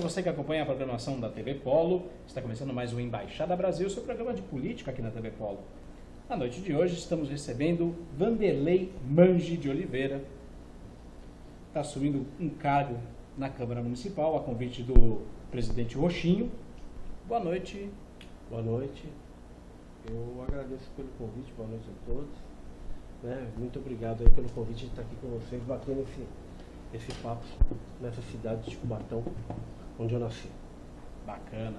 você que acompanha a programação da TV Polo. Está começando mais um Embaixada Brasil, seu programa de política aqui na TV Polo. Na noite de hoje estamos recebendo Vanderlei Mange de Oliveira. Está assumindo um cargo na Câmara Municipal, a convite do presidente Rochinho. Boa noite. Boa noite. Eu agradeço pelo convite, boa noite a todos. Muito obrigado aí pelo convite de estar aqui com vocês, batendo esse papo nessa cidade de Cubatão, onde eu nasci. Bacana.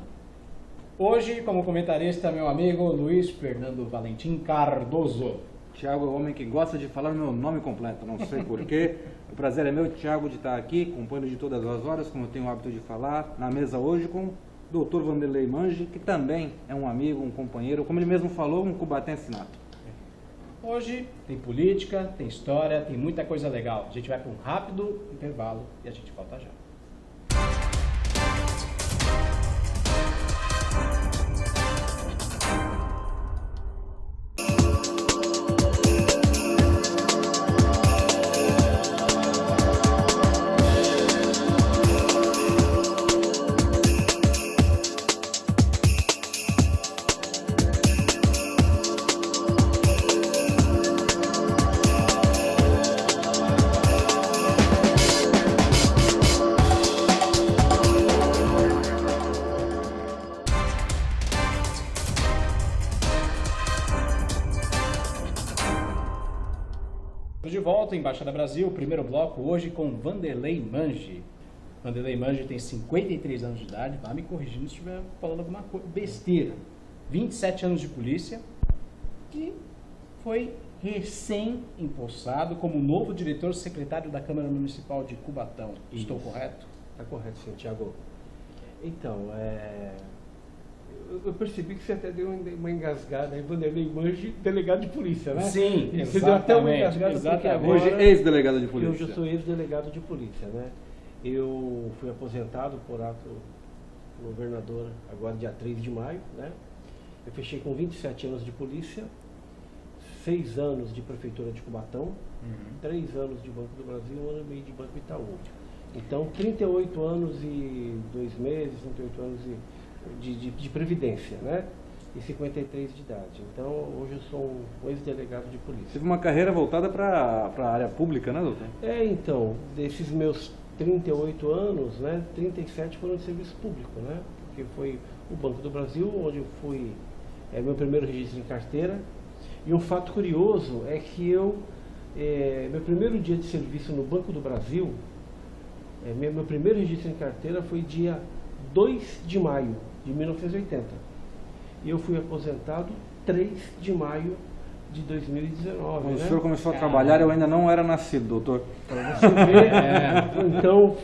Hoje, como comentarista, meu amigo Luiz Fernando Valentim Cardoso. Thiago é o homem que gosta de falar meu nome completo, não sei porquê. O prazer é meu, Thiago, de estar aqui, companheiro de todas as horas, como eu tenho o hábito de falar, na mesa hoje com o Dr. Vanderlei Mange, que também é um amigo, um companheiro, como ele mesmo falou, um cubatense nato. Hoje tem política, tem história, tem muita coisa legal. A gente vai para um rápido intervalo e a gente volta já. De volta, Embaixada Brasil, primeiro bloco hoje com Vanderlei Mange. Vanderlei Mange tem 53 anos de idade, vai me corrigindo se estiver falando alguma besteira. 27 anos de polícia e foi recém-empossado como novo diretor-secretário da Câmara Municipal de Cubatão. Isso. Estou correto? Está correto, sim, Thiago. Então, eu percebi que você até deu uma engasgada aí, Vanderlei Mange, delegado de polícia, né? Sim, você deu até uma engasgada, exatamente. porque agora Hoje ex-delegado de polícia. eu já sou ex-delegado de polícia, né? Eu fui aposentado por ato do governador agora dia 3 de maio, né? Eu fechei com 27 anos de polícia, 6 anos de prefeitura de Cubatão, 3 anos de Banco do Brasil e 1 ano e meio de Banco Itaú. Então, 38 anos e 2 meses, 38 anos de previdência, né? E 53 de idade. Então, hoje eu sou um ex-delegado de polícia. Teve uma carreira voltada para a área pública, né, doutor? Então, desses meus 38 anos, né, 37 foram de serviço público, né? Porque foi o Banco do Brasil, onde eu fui, meu primeiro registro em carteira. E um fato curioso é que meu primeiro dia de serviço no Banco do Brasil, meu primeiro registro em carteira foi dia 2 de maio de 1980. E eu fui aposentado 3 de maio de 2019. Quando né? o senhor começou a trabalhar, eu ainda não era nascido, doutor. Para você ver, então,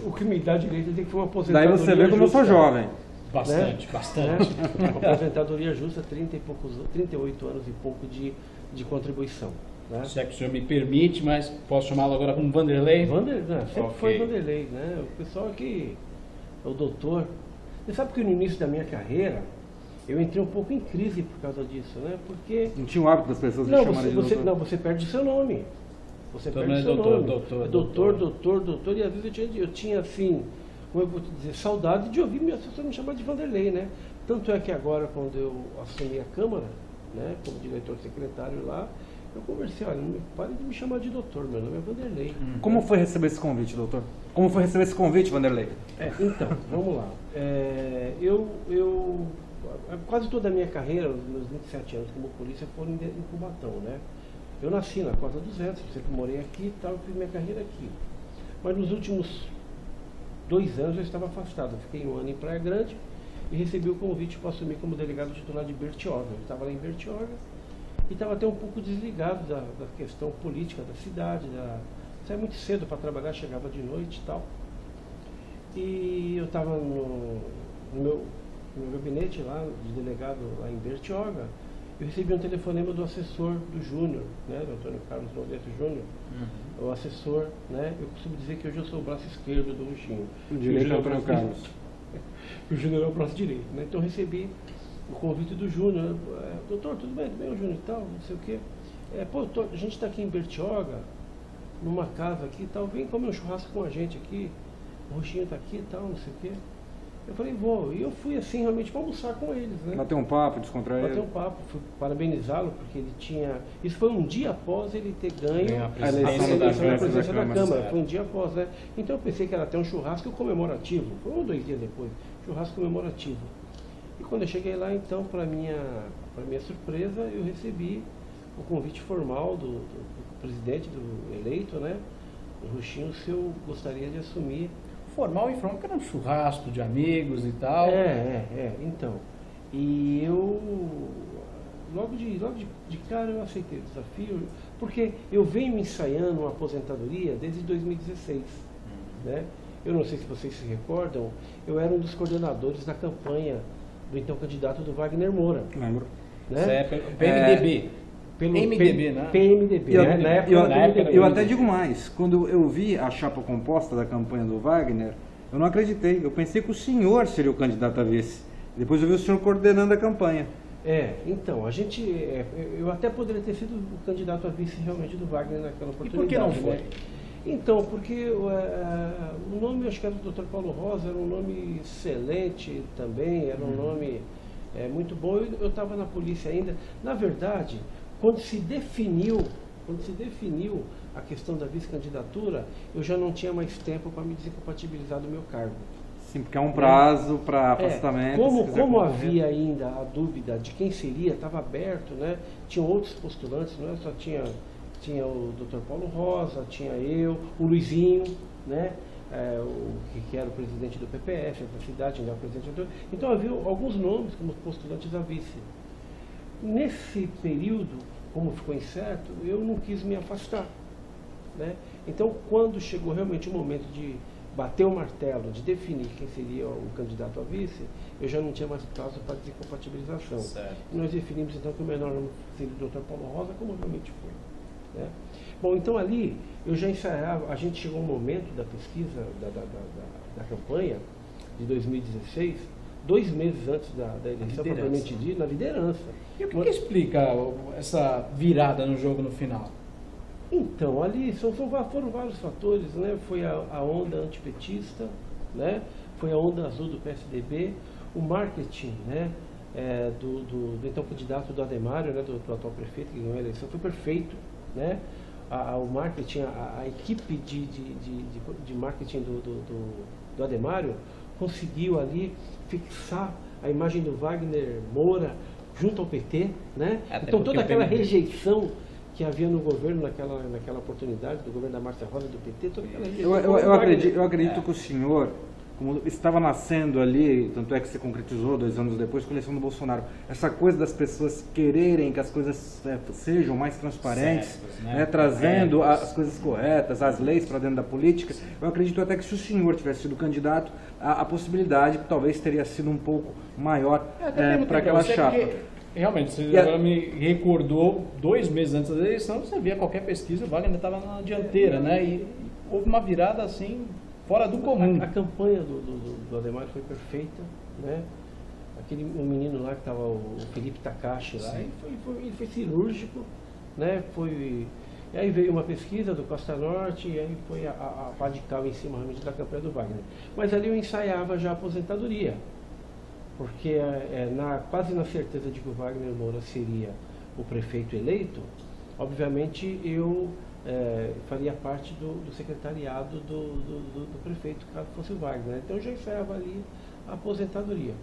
o que me dá direito é que foi uma aposentadoria Daí você vê como eu sou jovem. Bastante, bastante. Uma aposentadoria justa, 38 anos e pouco de contribuição. Né? Se é que o senhor me permite, mas posso chamá-lo agora como Vanderlei? Sempre foi Vanderlei, né? O pessoal aqui, o doutor. Você sabe que no início da minha carreira, eu entrei um pouco em crise por causa disso, né? Porque... Não tinha o hábito das pessoas de chamarem de doutor? Não, você perde seu nome. Você perde seu nome. Doutor. E às vezes eu tinha assim, como eu vou te dizer, saudade de ouvir minha assessora me chamar de Vanderlei, né? Tanto é que agora, quando eu assumi a Câmara, né, como diretor-secretário lá, eu conversei, olha, pare de me chamar de doutor, meu nome é Vanderlei. Como foi receber esse convite, doutor? Como foi receber esse convite, Vanderlei? Então, vamos lá. Quase toda a minha carreira, os meus 27 anos como polícia, foram em Cubatão, né? Eu nasci na Costa 200, sempre morei aqui e tal, fiz minha carreira aqui. Mas nos últimos 2 anos eu estava afastado. Eu fiquei 1 ano em Praia Grande e recebi o convite para assumir como delegado titular de Bertioga. Eu estava lá em Bertioga e estava até um pouco desligado da questão política da cidade. Saía muito cedo para trabalhar, chegava de noite e tal. E eu estava no meu gabinete lá, de delegado lá em Bertioga. Eu recebi um telefonema do assessor do Júnior, né, do Antônio Carlos Noveto Júnior, o assessor, né, eu costumo dizer que hoje eu sou o braço esquerdo do Ruxinho. O direito é o Antônio Carlos. O Júnior é o braço direito, né, então eu recebi o convite do Júnior, doutor, tudo bem, o Júnior e tal, não sei o quê. A gente está aqui em Bertioga, numa casa aqui e tal, vem comer um churrasco com a gente aqui. o Roxinho está aqui e tal, não sei o quê. Eu falei, vou. E eu fui assim, realmente, para almoçar com eles, né? Bater um papo, descontrair. Bater um papo, fui parabenizá-lo, porque ele tinha... Isso foi um dia após ele ter ganho A a presidência presidência da Câmara. certo. Foi um dia após, né? Então eu pensei que era até um churrasco comemorativo. Foi 1 ou 2 dias depois. Churrasco comemorativo. E quando eu cheguei lá, então, para minha surpresa, eu recebi o convite formal do presidente, do eleito, né? O Roxinho, se eu gostaria de assumir. Formal e informal, que era um churrasco de amigos e tal. Então. E eu, logo de cara, eu aceitei o desafio, porque eu venho ensaiando uma aposentadoria desde 2016, né? Eu não sei se vocês se recordam, eu era um dos coordenadores da campanha do então candidato do Wagner Moura. Lembro. Isso Né? é PMDB. Pelo MDB, né? PMDB, Eu, né? Na época, eu, era PMDB. eu até digo mais, quando eu vi a chapa composta da campanha do Wagner, eu não acreditei. Eu pensei que o senhor seria o candidato a vice. Depois eu vi o senhor coordenando a campanha. Então, eu até poderia ter sido o candidato a vice realmente do Wagner naquela E oportunidade. por que não foi? Né? Então, porque o nome, acho que era do Dr. Paulo Rosa, era um nome excelente também, era um nome muito bom. Eu estava na polícia ainda. Na verdade, quando se definiu a questão da vice-candidatura, eu já não tinha mais tempo para me desincompatibilizar do meu cargo. Sim, porque é um prazo para afastamento. Como havia ainda a dúvida de quem seria, estava aberto, né? Tinham outros postulantes, não é? Só tinha o Dr. Paulo Rosa, tinha eu, o Luizinho, né? Que era o presidente do PPF, da cidade, né? O presidente do... Então havia alguns nomes como postulantes a vice. Nesse período, como ficou incerto, eu não quis me afastar, né? Então, quando chegou realmente o momento de bater o martelo, de definir quem seria o candidato a vice, eu já não tinha mais prazo para desincompatibilização. Certo. E nós definimos então que o menor nome seria o Dr. Paulo Rosa, como realmente foi, né? Bom, então ali eu já ensaiava, a gente chegou a um momento da pesquisa da campanha de 2016, 2 meses antes da eleição, propriamente dita, na liderança. E o que explica essa virada no jogo no final? Então, ali foram vários fatores, né? Foi a onda antipetista, né? Foi a onda azul do PSDB, o marketing, né? Do então candidato do Ademário, né? Do atual prefeito que ganhou a eleição, foi perfeito, né? O marketing, a equipe de marketing do Ademário conseguiu ali fixar a imagem do Wagner Moura junto ao PT, né? Então toda aquela rejeição que havia no governo naquela oportunidade, do governo da Márcia Rosa, do PT, toda aquela rejeição. Eu acredito que o senhor, como estava nascendo ali, tanto é que se concretizou 2 anos depois com a eleição do Bolsonaro, essa coisa das pessoas quererem que as coisas sejam mais transparentes, certas, né? Trazendo as coisas corretas, as leis para dentro da política, eu acredito até que se o senhor tivesse sido candidato, a possibilidade talvez teria sido um pouco maior para aquela chapa. Realmente, você agora me recordou 2 meses antes da eleição, você via qualquer pesquisa, o Wagner estava na dianteira, né? E houve uma virada assim, fora do comum. A campanha do Ademar foi perfeita, né? O menino lá que estava, o Felipe Takashi lá, ele foi cirúrgico, né? E aí veio uma pesquisa do Costa Norte e aí foi a pá de cal em cima realmente da campanha do Wagner. Mas ali eu ensaiava já a aposentadoria, porque quase na certeza de que o Wagner Moura seria o prefeito eleito, obviamente eu faria parte do secretariado do prefeito, caso fosse o Wagner. Então eu já ensaiava ali a aposentadoria.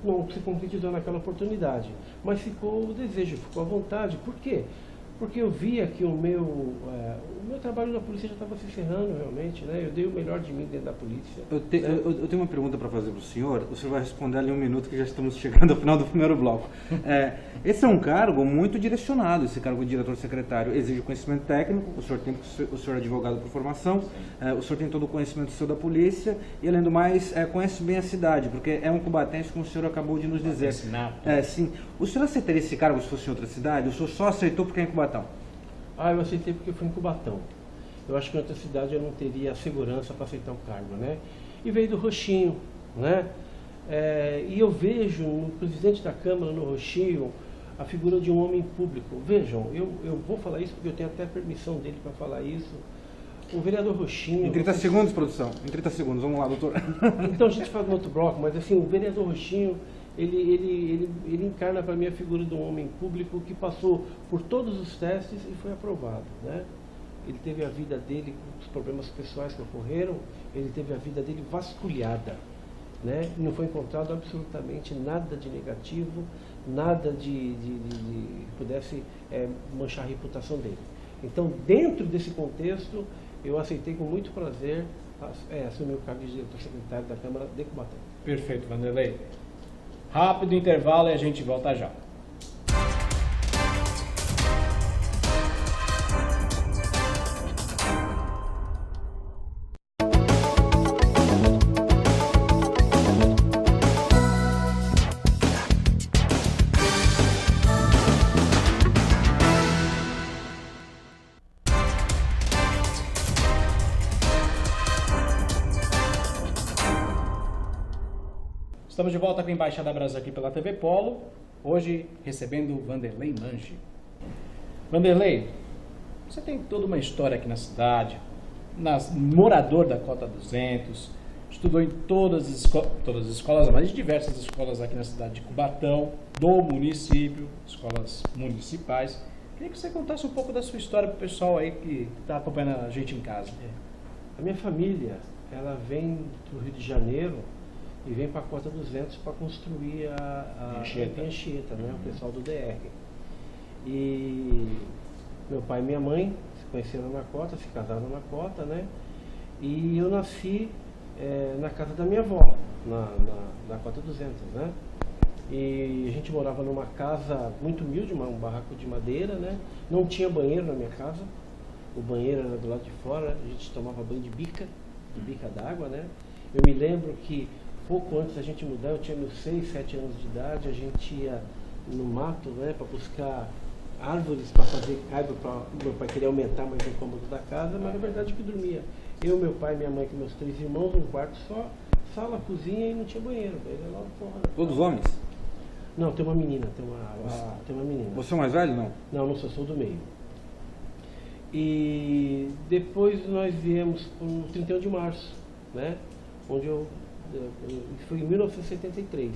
Não se concretizou naquela oportunidade, mas ficou o desejo, ficou a vontade. Por quê? Porque eu via que o meu trabalho na polícia já estava se encerrando realmente, né? Eu dei o melhor de mim dentro da polícia. Eu tenho uma pergunta para fazer para o senhor vai responder ali em 1 minuto, que já estamos chegando ao final do primeiro bloco. Esse é um cargo muito direcionado, esse cargo de diretor-secretário exige conhecimento técnico, o senhor é advogado por formação, o senhor tem todo o conhecimento seu da polícia e, além do mais, conhece bem a cidade, porque é um cubatense, como o senhor acabou de nos dizer. Sim. O senhor aceitaria esse cargo se fosse em outra cidade? O senhor só aceitou porque é em Cubatão? Eu aceitei porque fui em Cubatão. Eu acho que em outra cidade eu não teria segurança para aceitar o cargo, né? E veio do Roxinho, né? E eu vejo no presidente da Câmara, no Roxinho, a figura de um homem público. Vejam, eu vou falar isso porque eu tenho até permissão dele para falar isso. O vereador Roxinho... Em 30 segundos, produção. Em 30 segundos. Vamos lá, doutor. Então a gente faz no outro bloco, mas assim, o vereador Roxinho, ele encarna para mim a figura de um homem público que passou por todos os testes e foi aprovado, né? Ele teve a vida dele, os problemas pessoais que ocorreram, ele teve a vida dele vasculhada, né? Não foi encontrado absolutamente nada de negativo, nada de pudesse manchar a reputação dele. Então, dentro desse contexto, eu aceitei com muito prazer assumir o cargo de diretor secretário da Câmara de Cubatão. Perfeito, Vanderlei. Rápido intervalo e a gente volta já. Estamos de volta com a Embaixada Brasil aqui pela TV Polo, hoje recebendo o Vanderlei Mangi. Vanderlei, você tem toda uma história aqui na cidade, morador da Cota 200, estudou em todas as escolas, mas diversas escolas aqui na cidade de Cubatão, do município, escolas municipais. Queria que você contasse um pouco da sua história para o pessoal aí que está acompanhando a gente em casa. A minha família, ela vem do Rio de Janeiro e vem para a Cota 200 para construir a Anchieta, né? O pessoal do DR. E meu pai e minha mãe se conheceram na Cota, se casaram na Cota, né? E eu nasci na casa da minha avó, na Cota 200, né? E a gente morava numa casa muito humilde, um barraco de madeira, né? Não tinha banheiro na minha casa, o banheiro era do lado de fora, a gente tomava banho de bica d'água, né? Eu me lembro que pouco antes da gente mudar, eu tinha meus 6, 7 anos de idade, a gente ia no mato, né, para buscar árvores para fazer caibo, para meu pai queria aumentar mais o cômodo da casa, mas na verdade que dormia eu, meu pai, minha mãe com meus 3 irmãos, um quarto só, sala, cozinha e não tinha banheiro. Daí lá fora. Todos homens? Não, tem uma menina, tem uma menina. Você é o mais velho, não? Não sou do meio. E depois nós viemos para o 31 de março, né, onde foi em 1973.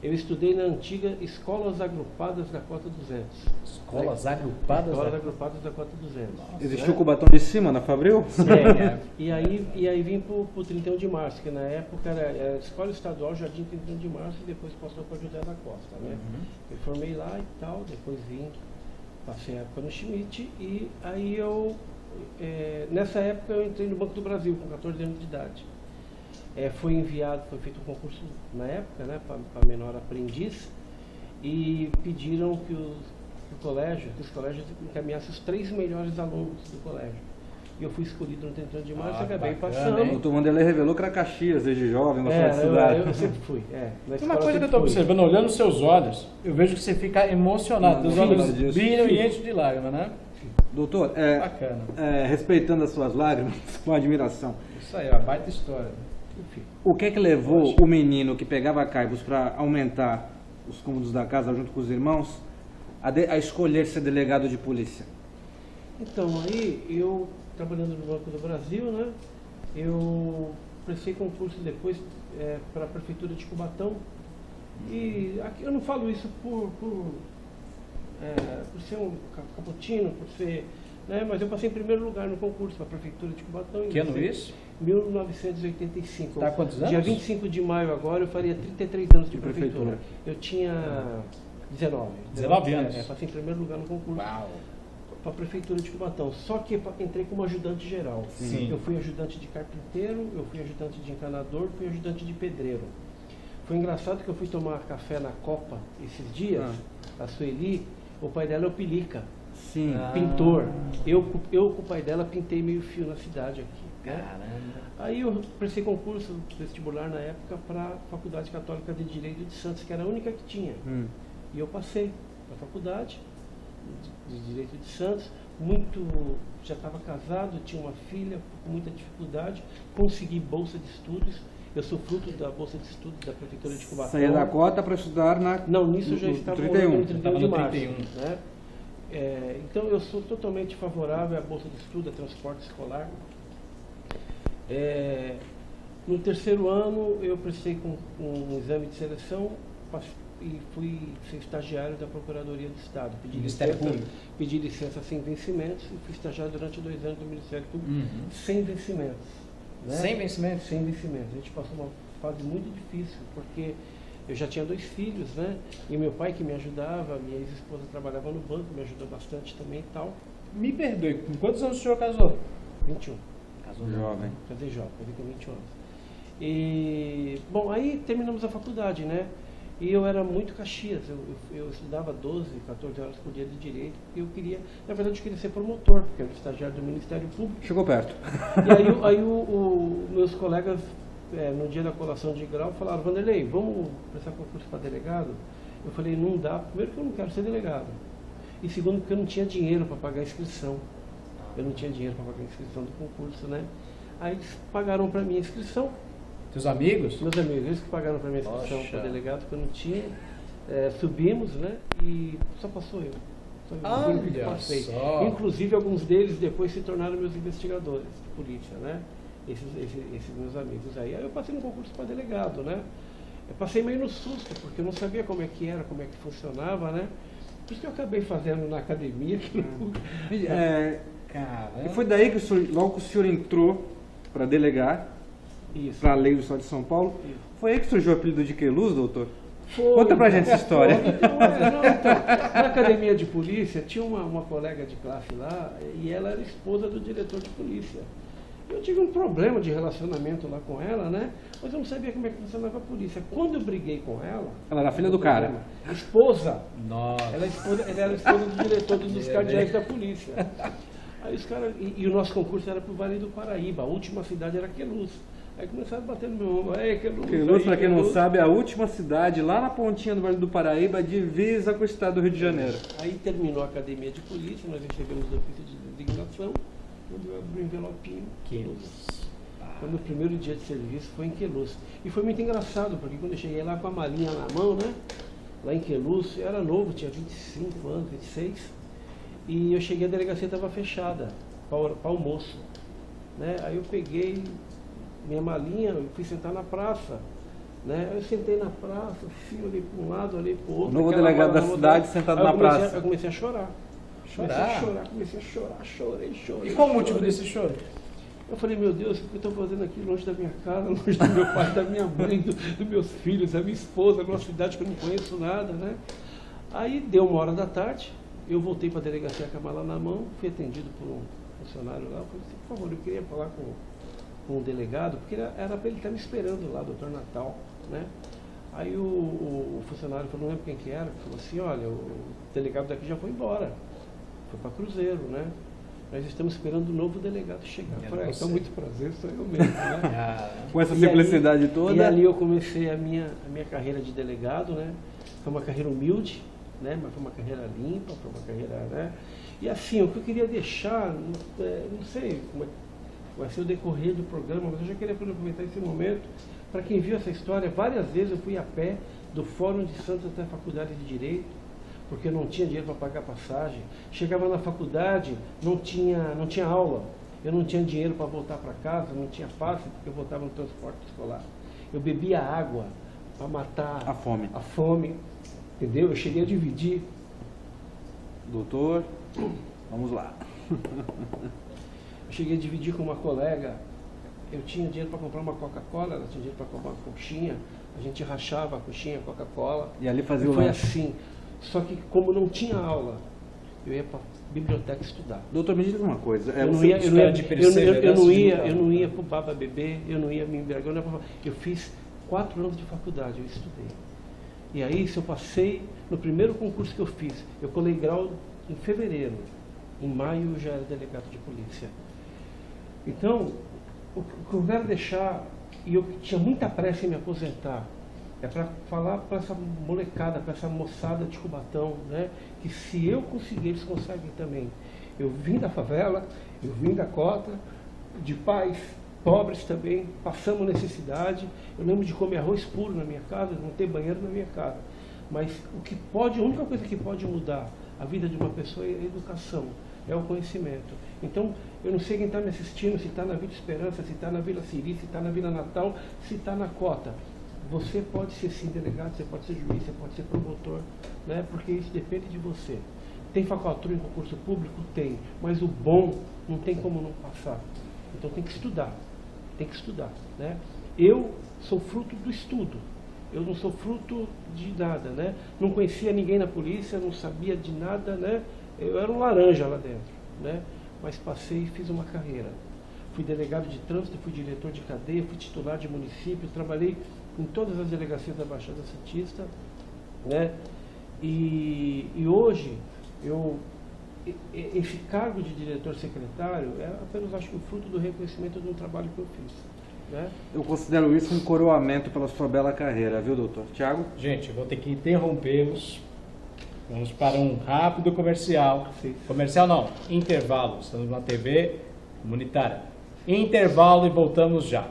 Eu estudei na antiga Escolas Agrupadas da Cota 200. Escolas Agrupadas? Escolas Agrupadas da Cota 200. Existiu o Cubatão de cima, na Fabril? E aí vim para o 31 de março, que na época era a Escola Estadual Jardim 31 de Março e depois passou para José da Costa, né? Me formei lá e tal, depois passei a época no Schmidt e aí nessa época eu entrei no Banco do Brasil com 14 anos de idade. Foi feito um concurso na época, né, para menor aprendiz, e pediram que os colégios encaminhassem os 3 melhores alunos do colégio. E eu fui escolhido no 31 de março e acabei passando. O doutor Vanderlei revelou que era Caxias desde jovem, gostava de estudar. Eu sempre fui. Uma coisa que eu estou observando, olhando os seus olhos, eu vejo que você fica emocionado, os olhos brilham e enchem de lágrimas, né? Doutor, bacana. Respeitando as suas lágrimas, com admiração. Isso aí, uma baita história. O que é que levou o menino que pegava caibos para aumentar os cômodos da casa junto com os irmãos a escolher ser delegado de polícia? Então, aí eu, trabalhando no Banco do Brasil, né, eu prestei concurso depois para a Prefeitura de Cubatão. E aqui, eu não falo isso por ser um caputino, por ser... Né, mas eu passei em primeiro lugar no concurso para a Prefeitura de Cubatão. Que ano isso? 1985. Está há quantos anos? Dia 25 de maio agora eu faria 33 anos de prefeitura. Eu tinha 19. 19 anos? Passei em primeiro lugar no concurso. Uau! Para a Prefeitura de Cubatão. Só que entrei como ajudante geral. Sim. Eu fui ajudante de carpinteiro, eu fui ajudante de encanador, fui ajudante de pedreiro. Foi engraçado que eu fui tomar café na Copa esses dias, a Sueli, o pai dela é o Pilica. Sim. Pintor. Eu com o pai dela pintei meio fio na cidade aqui. Caramba. Aí eu prestei concurso vestibular na época para a Faculdade Católica de Direito de Santos, que era a única que tinha. E eu passei na faculdade de Direito de Santos, já estava casado, tinha uma filha, com muita dificuldade, consegui bolsa de estudos. Eu sou fruto da bolsa de estudos da Prefeitura de Cubatão. Saía da cota para estudar na... Não, nisso eu já estava 31. no 31 de março. 31. Né? Então eu sou totalmente favorável à bolsa de estudo, a transporte escolar. No terceiro ano eu prestei com um exame de seleção e fui ser estagiário da Procuradoria do Estado. Pedi licença sem vencimentos e fui estagiário durante 2 anos do Ministério Público sem vencimentos. Né? Sem vencimentos? Sem vencimentos. A gente passou uma fase muito difícil, porque eu já tinha 2 filhos, né? E meu pai que me ajudava, minha ex-esposa trabalhava no banco, me ajudou bastante também e tal. Me perdoe, com quantos anos o senhor casou? 21. Casou jovem. Casei jovem, casei com 21 anos. E, bom, aí terminamos a faculdade, né? E eu era muito Caxias, eu estudava 12, 14 horas por dia de Direito, porque eu queria, na verdade eu queria ser promotor, porque eu era estagiário do Ministério Público. Chegou perto. E aí meus colegas, no dia da colação de grau, falaram: Vanderlei, vamos prestar concurso para delegado? Eu falei: não dá, primeiro que eu não quero ser delegado, e segundo porque eu não tinha dinheiro para pagar a inscrição. Eu não tinha dinheiro para pagar a inscrição do concurso, né? Aí eles pagaram para mim a inscrição. Teus amigos? Meus amigos, eles que pagaram para minha inscrição para delegado, que eu não tinha. Subimos, né? E só passou eu. Passei. Só. Inclusive, alguns deles depois se tornaram meus investigadores de polícia, né? Esses meus amigos aí. Aí eu passei no concurso para delegado, né? Eu passei meio no susto, porque eu não sabia como é que era, como é que funcionava, né? Por isso que eu acabei fazendo na academia. E foi daí que logo que o senhor entrou para delegar, para a lei do Estado de São Paulo, foi aí que surgiu o apelido de Queluz, doutor? Conta pra gente essa história. Então, na academia de polícia tinha uma colega de classe lá, e ela era esposa do diretor de polícia. Eu tive um problema de relacionamento lá com ela, né? Mas eu não sabia como é que funcionava a polícia. Quando eu briguei com ela... Ela era filha do cara. Esposa. Nossa. Ela era esposa do diretor dos cardeais da polícia. Aí os caras... E o nosso concurso era pro Vale do Paraíba. A última cidade era Queluz. Aí começaram a bater no meu ombro. Queluz, para quem não sabe, é a última cidade lá na pontinha do Vale do Paraíba, divisa com o estado do Rio de Janeiro. Aí terminou a academia de polícia, nós recebemos o ofício de designação. Quando eu abri o envelopinho, Queluz. Foi meu primeiro dia de serviço, foi em Queluz. E foi muito engraçado, porque quando eu cheguei lá com a malinha na mão, né? Lá em Queluz, eu era novo, tinha 25 anos, 26. E eu cheguei, a delegacia estava fechada para almoço. Né? Aí eu peguei minha malinha e fui sentar na praça. Né? Eu sentei na praça, assim, olhei para um lado, olhei para o outro. O novo delegado da cidade sentado na praça. Eu comecei a chorar. Comecei a chorar, chorei. E qual o motivo desse choro? Eu falei: meu Deus, o que eu estou fazendo aqui longe da minha casa, longe do meu pai, da minha mãe, dos meus filhos, da minha esposa, numa cidade que eu não conheço nada, né? Aí deu 1h, eu voltei para a delegacia com a mala na mão, fui atendido por um funcionário lá. Eu falei assim: por favor, eu queria falar com o delegado, porque era para ele estar me esperando lá, doutor Natal, né? Aí o funcionário falou, não lembro quem que era, falou assim: olha, o delegado daqui já foi embora, foi para Cruzeiro, né? Nós estamos esperando o novo delegado chegar. Eu falei: então, muito prazer, sou eu mesmo, né? Com essa simplicidade toda. E ali eu comecei a minha carreira de delegado, né? Foi uma carreira humilde, né? Mas foi uma carreira limpa, foi uma carreira, né? E assim, o que eu queria deixar, não sei como vai ser o decorrer do programa, mas eu já queria aproveitar esse momento para quem viu essa história. Várias vezes eu fui a pé do Fórum de Santos até a Faculdade de Direito, porque eu não tinha dinheiro para pagar passagem. Chegava na faculdade, não tinha aula, eu não tinha dinheiro para voltar para casa, não tinha passe, porque eu voltava no transporte escolar. Eu bebia água para matar a fome, entendeu? Eu cheguei a dividir. Doutor, vamos lá. Eu cheguei a dividir com uma colega. Eu tinha dinheiro para comprar uma Coca-Cola, ela tinha dinheiro para comprar uma coxinha, a gente rachava a coxinha, a Coca-Cola. E ali fazia o Foi lanche. assim. Só que como não tinha aula, eu ia para a biblioteca estudar. Doutor, me diga uma coisa. Eu não ia para o bar para beber, eu não ia me embriagar. Eu fiz 4 anos de faculdade, eu estudei. E aí, se eu passei no primeiro concurso que eu fiz, eu colei grau em fevereiro. Em maio eu já era delegado de polícia. Então, o que eu quero deixar, e eu tinha muita pressa em me aposentar, é para falar para essa molecada, para essa moçada de Cubatão, né, que se eu conseguir, eles conseguem também. Eu vim da favela, eu vim da cota, de pais pobres também, passamos necessidade. Eu lembro de comer arroz puro na minha casa, não ter banheiro na minha casa. Mas a única coisa que pode mudar a vida de uma pessoa é a educação. é o conhecimento. Então, eu não sei quem está me assistindo, se está na Vila Esperança, se está na Vila Siri, se está na Vila Natal, se está na Cota. Você pode ser sim delegado, você pode ser juiz, você pode ser promotor, né? Porque isso depende de você. Tem facultativa em concurso público? Tem, mas o bom não tem como não passar. Então tem que estudar, né? Eu sou fruto do estudo, eu não sou fruto de nada, né? Não conhecia ninguém na polícia, não sabia de nada, né? Eu era um laranja lá dentro, né? Mas passei e fiz uma carreira. Fui delegado de trânsito, fui diretor de cadeia, fui titular de município, trabalhei em todas as delegacias da Baixada Santista, né? E hoje, esse cargo de diretor-secretário é apenas, acho que, o fruto do reconhecimento de um trabalho que eu fiz, né? Eu considero isso um coroamento pela sua bela carreira, viu, doutor? Tiago? Gente, vou ter que interrompê-los. Vamos para um rápido comercial. Sim. Comercial não, intervalo. Estamos na TV comunitária. Intervalo e voltamos já.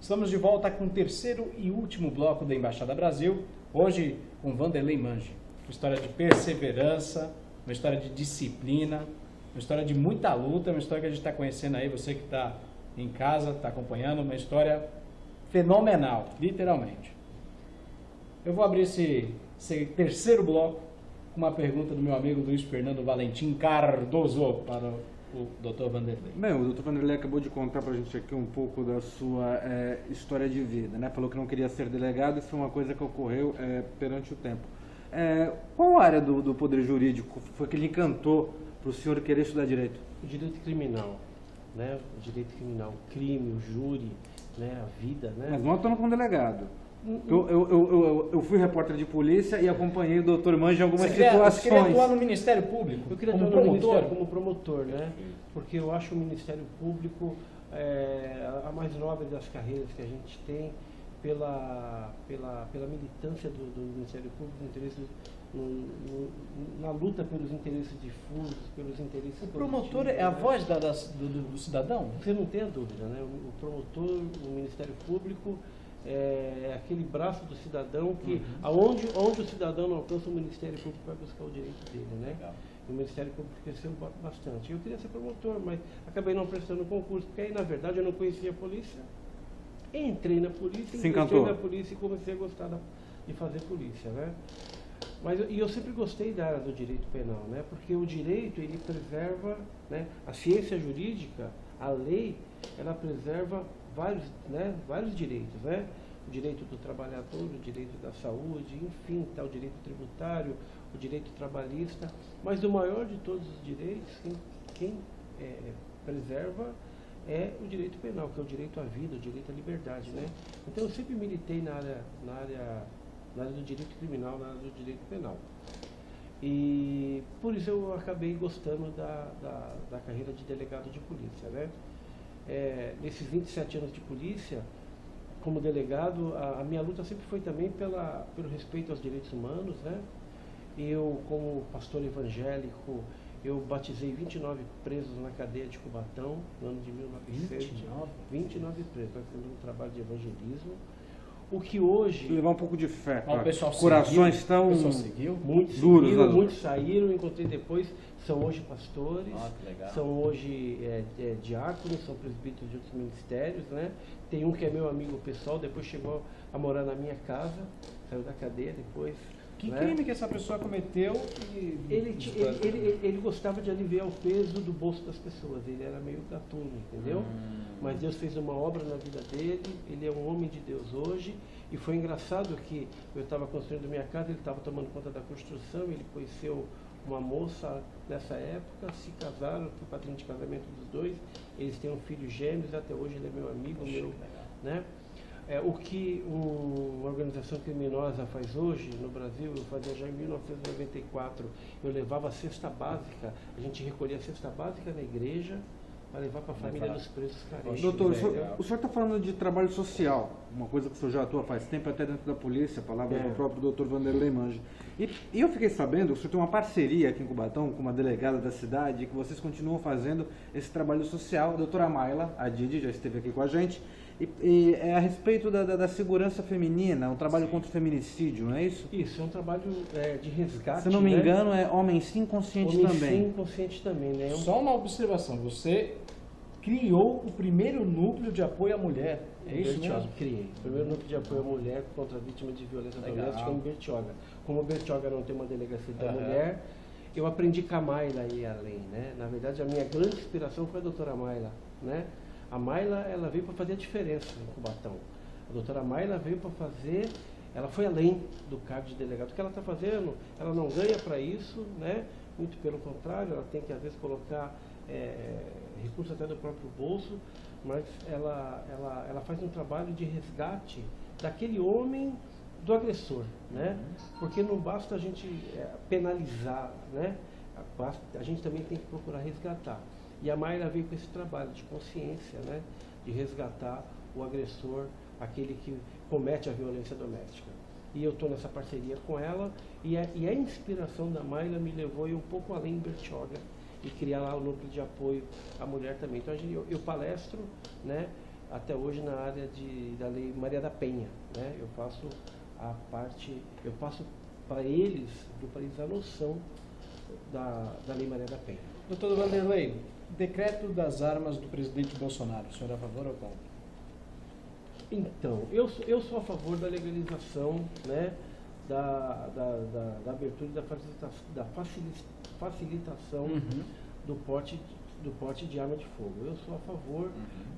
Estamos de volta com o terceiro e último bloco da Embaixada Brasil, hoje com Vanderlei Mangi. Uma história de perseverança, uma história de disciplina, uma história de muita luta, uma história que a gente está conhecendo aí, você que está em casa, está acompanhando, uma história fenomenal, literalmente. Eu vou abrir esse terceiro bloco com uma pergunta do meu amigo Luiz Fernando Valentim Cardoso para o Dr. Vanderlei. Bem, o Dr. Vanderlei acabou de contar pra gente aqui um pouco da sua história de vida, né? Falou que não queria ser delegado, isso foi uma coisa que ocorreu perante o tempo. Qual área do poder jurídico foi que lhe encantou para o senhor querer estudar direito? O direito criminal, né? O direito criminal, o crime, o júri, né? A vida, né? Mas não atuando como delegado. Eu fui repórter de polícia e acompanhei o Dr. Mangi em algumas situações. Você queria atuar no Ministério Público? Eu queria atuar no Ministério como promotor, né? Porque eu acho o Ministério Público a mais nobre das carreiras que a gente tem pela militância do Ministério Público, interesse na luta pelos interesses difusos, pelos interesses... O promotor é a voz do cidadão? Você não tem a dúvida, né? O promotor, o Ministério Público é aquele braço do cidadão que, onde o cidadão não alcança, o Ministério Público vai buscar o direito dele, né? Legal. O Ministério Público cresceu bastante. Eu queria ser promotor, mas acabei não prestando concurso, porque aí, na verdade, eu não conhecia a polícia. Entrei na polícia, encantou na polícia e comecei a gostar de fazer polícia, né? Mas eu sempre gostei da área do direito penal, né? Porque o direito, ele preserva, né? A ciência jurídica, a lei, ela preserva vários direitos, né? O direito do trabalhador, o direito da saúde, enfim, tá, o direito tributário, o direito trabalhista, mas o maior de todos os direitos, quem preserva é o direito penal, que é o direito à vida, o direito à liberdade, né? Então eu sempre militei na área do direito criminal, na área do direito penal. E por isso eu acabei gostando da carreira de delegado de polícia, né? Nesses 27 anos de polícia, como delegado, a minha luta sempre foi também pelo respeito aos direitos humanos, né? Eu, como pastor evangélico, eu batizei 29 presos na cadeia de Cubatão, no ano de 1900. 29 presos, nós fizemos um trabalho de evangelismo. O que hoje... Levar um pouco de fé. O pessoal corações seguiu, estão muitos duros. Seguiram, muitos saíram, encontrei depois, são hoje pastores, que legal. são hoje diáconos, são presbíteros de outros ministérios, né? Tem um que é meu amigo pessoal, depois chegou a morar na minha casa, saiu da cadeia depois. Que né? crime que essa pessoa cometeu? Ele gostava de aliviar o peso do bolso das pessoas, ele era meio gatuno, entendeu? Mas Deus fez uma obra na vida dele, ele é um homem de Deus hoje, e foi engraçado que eu estava construindo minha casa, ele estava tomando conta da construção, ele conheceu uma moça nessa época, se casaram, foi padrinho de casamento dos dois, eles têm um filho gêmeos, até hoje ele é meu amigo, né? O que uma organização criminosa faz hoje no Brasil, eu fazia já em 1994, eu levava a cesta básica, a gente recolhia a cesta básica na igreja para levar para a família dos presos carentes. Doutor, o senhor está falando de trabalho social, uma coisa que o senhor já atua faz tempo, até dentro da polícia, palavras do próprio doutor Vanderlei Mangi. E eu fiquei sabendo que o senhor tem uma parceria aqui em Cubatão com uma delegada da cidade, que vocês continuam fazendo esse trabalho social. A doutora Mayla, a Didi, já esteve aqui com a gente, e é a respeito da segurança feminina, um trabalho contra o feminicídio, não é isso? Isso, é um trabalho de resgate. Se não me engano, é Homem Sim Consciente Homem também. Sim Consciente também, né? Só uma observação, você criou o primeiro núcleo de apoio à mulher, é isso mesmo? Criei. O primeiro núcleo de apoio à mulher contra vítimas de violência doméstica em Bertioga. Como Bertioga não tem uma delegacia da mulher, eu aprendi com a Mayla e além, né? Na verdade, a minha grande inspiração foi a doutora Mayla, né? A Mayla, ela veio para fazer a diferença em Cubatão. A doutora Mayla veio para fazer, ela foi além do cargo de delegado. O que ela está fazendo, ela não ganha para isso, né? Muito pelo contrário, ela tem que às vezes colocar recursos até do próprio bolso, mas ela faz um trabalho de resgate daquele homem do agressor, né? Porque não basta a gente penalizar, né? A gente também tem que procurar resgatar. E a Mayra veio com esse trabalho de consciência, né? De resgatar o agressor, aquele que comete a violência doméstica. E eu estou nessa parceria com ela, e a inspiração da Mayra me levou um pouco além em Bertioga, e criar lá o núcleo de apoio à mulher também. Então eu palestro, né, até hoje na área da Lei Maria da Penha, né? Eu passo para eles, do país, a noção da Lei Maria da Penha. Doutor Vanderlei, decreto das armas do presidente Bolsonaro, o senhor é a favor ou contra? Então, eu sou a favor da legalização, né, da abertura e da facilitação do porte de arma de fogo. Eu sou a favor,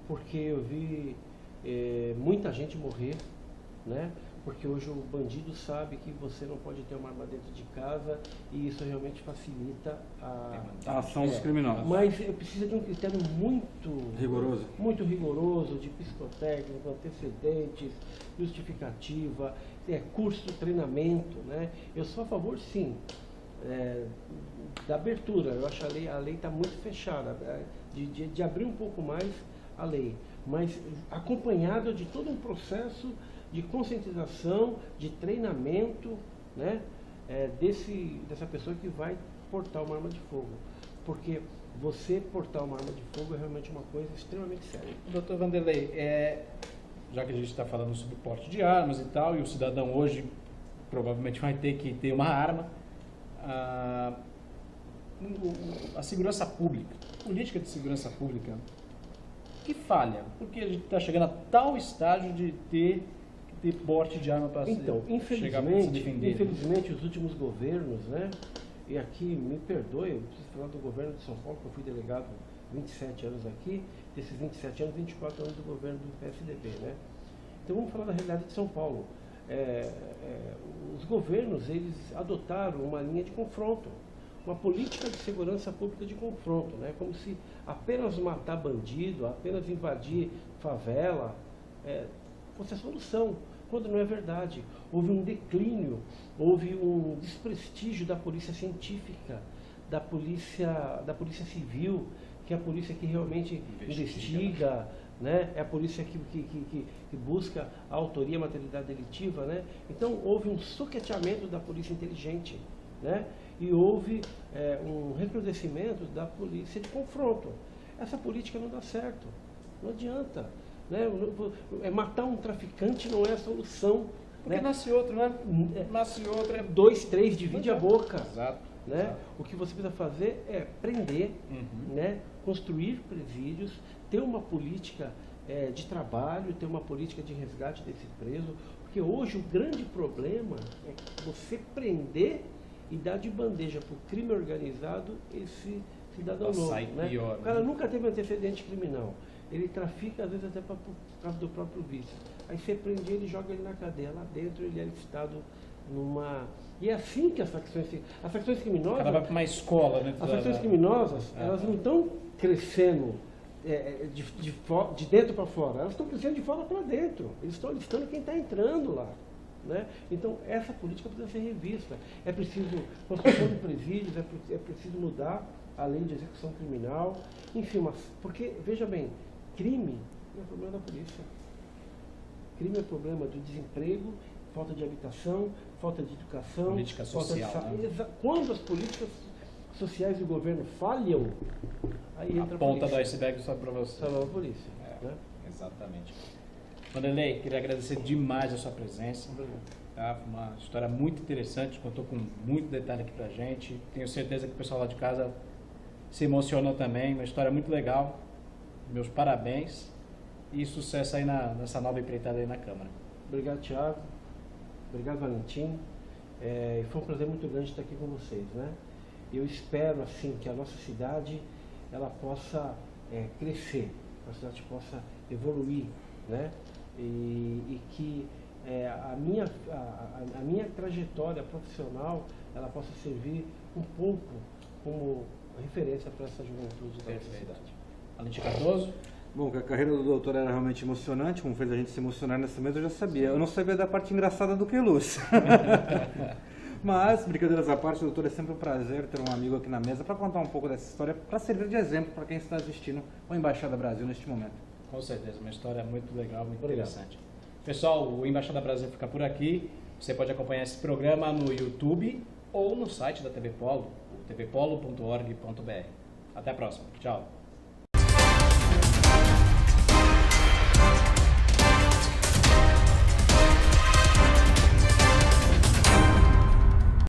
porque eu vi muita gente morrer, né? Porque hoje o bandido sabe que você não pode ter uma arma dentro de casa, e isso realmente facilita a ação dos criminosos. Mas precisa de um critério muito rigoroso, de psicotécnico, antecedentes, justificativa, curso de treinamento, né? Eu sou a favor, sim, da abertura. Eu acho a lei está muito fechada, de abrir um pouco mais a lei, mas acompanhado de todo um processo de conscientização, de treinamento, né, dessa pessoa que vai portar uma arma de fogo. Porque você portar uma arma de fogo é realmente uma coisa extremamente séria. Doutor Vanderlei, já que a gente está falando sobre porte de armas e tal, e o cidadão hoje provavelmente vai ter que ter uma arma, a segurança pública, política de segurança pública, que falha? Porque a gente está chegando a tal estágio de ter porte de arma para chegar para se defender. Infelizmente, os últimos governos, né? E aqui, me perdoe, eu preciso falar do governo de São Paulo, que eu fui delegado 27 anos aqui, desses 27 anos, 24 anos do governo do PSDB, né? Então vamos falar da realidade de São Paulo. Os governos, eles adotaram uma linha de confronto, uma política de segurança pública de confronto, né? Como se apenas matar bandido, apenas invadir favela, fosse a solução, quando não é verdade. Houve um declínio, houve um desprestígio da polícia científica, da polícia civil, que é a polícia que realmente investiga, né? É a polícia que busca a autoria, a materialidade delitiva, né? Então houve um soqueteamento da polícia inteligente, né? E houve um recrudescimento da polícia de confronto. Essa política não dá certo, não adianta. Né? Matar um traficante não é a solução. Porque né? nasce outro, né? Nasce outro. 2, 3, divide a boca. Exato. Né? Exato. O que você precisa fazer é prender, né? Construir presídios, ter uma política de trabalho, ter uma política de resgate desse preso. Porque hoje o grande problema é você prender e dar de bandeja para o crime organizado esse cidadão novo. Né? Pior, o cara nunca teve antecedente criminal. Ele trafica, às vezes, até por causa do próprio vício. Aí você prende ele e joga ele na cadeia. Lá dentro ele é listado numa... E é assim que as facções criminosas... O cara vai para uma escola, né? As facções criminosas, elas não estão crescendo de dentro para fora, elas estão crescendo de fora para dentro. Eles estão listando quem está entrando lá. Né? Então, essa política precisa ser revista. É preciso construção de presídios, é preciso mudar a lei de execução criminal, enfim, porque, veja bem, crime não é problema da polícia. Crime é problema do desemprego, falta de habitação, falta de educação, política social, falta de né? Quando as políticas sociais do governo falham, aí entra a ponta do polícia. iceberg sobe para você. Salva a polícia. Né? Exatamente. Vanderlei, queria agradecer demais a sua presença. Tá? Uma história muito interessante, contou com muito detalhe aqui pra gente. Tenho certeza que o pessoal lá de casa se emocionou também. Uma história muito legal. Meus parabéns e sucesso aí nessa nova empreitada aí na Câmara. Obrigado, Thiago. Obrigado, Valentim. Foi um prazer muito grande estar aqui com vocês, né? Eu espero, assim, que a nossa cidade ela possa crescer, que a cidade possa evoluir, né? E que a minha trajetória profissional ela possa servir um pouco como referência para essa juventude da nossa cidade. Valentim Cardoso. Bom, que a carreira do doutor era realmente emocionante, como fez a gente se emocionar nessa mesa, eu já sabia. Eu não sabia da parte engraçada do Queluz. Mas, brincadeiras à parte, doutor, é sempre um prazer ter um amigo aqui na mesa para contar um pouco dessa história, para servir de exemplo para quem está assistindo o Embaixada Brasil neste momento. Com certeza, uma história muito legal, muito interessante. Pessoal, o Embaixada Brasil fica por aqui. Você pode acompanhar esse programa no YouTube ou no site da TV Polo, tvpolo.org.br. Até a próxima. Tchau.